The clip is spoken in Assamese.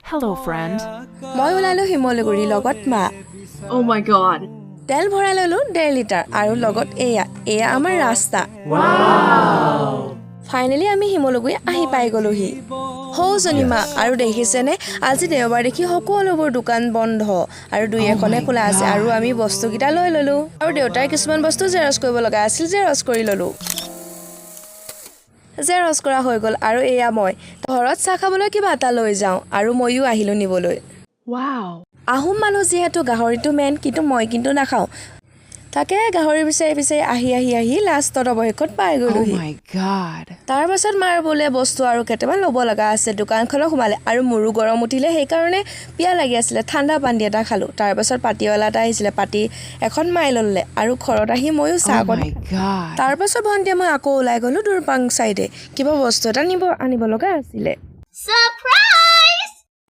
Hello, friend. মই ওলালো শিমলুগুৰি লগত মা Oh my god. তেল ভৰাই ললো 1.5 লিটাৰ আৰু লগত এয়া আমাৰ ৰাস্তা ফাইনেলি আমি শিমলুগুৰি আহি পাই গলোহি হৌজনীমা আৰু দেখিছেনে আজি দেওবাৰ দেখি সকলোবোৰ দোকান বন্ধ আৰু দুই এখনে খোলা আছে আৰু আমি বস্তুকেইটা লৈ ললো আৰু দেউতাৰ কিছুমান বস্তু জেৰক্স কৰিব লগা আছিল জেৰক্স কৰি ললো জেৰক্স কৰা হৈ গল আৰু এয়া মই ঘৰত চাহ খাবলৈ কিবা এটা লৈ যাওঁ আৰু মইও আহিলো নিবলৈ Wow. আহোম মানুহ যিহেতু গাহৰিটো মেন কিন্তু মই কিন্তু নাখাওঁ তাকে গাহৰি বিচাৰি আহি লাষ্টত অৱশেষত পাই Oh গলোহি my god. তাৰ পাছত মাৰ বোলে বস্তু আৰু কেইটামান ল'ব লগা আছে দোকানখনত সোমালে আৰু মোৰো গৰম উঠিলে সেইকাৰণে পিয়া লাগি আছিলে ঠাণ্ডা পানী এটা খালোঁ তাৰ পাছত পাতিৱালা এটা আহিছিলে পাতি এখন মাই ল'লে আৰু ঘৰত আহি ময়ো চাহ Oh my god. তাৰ পাছত ভণ্টিয়ে মই আকৌ ওলাই গ'লো দুৰপাং চাইডে কিবা বস্তু এটা আনিব লগা আছিলে Surprise!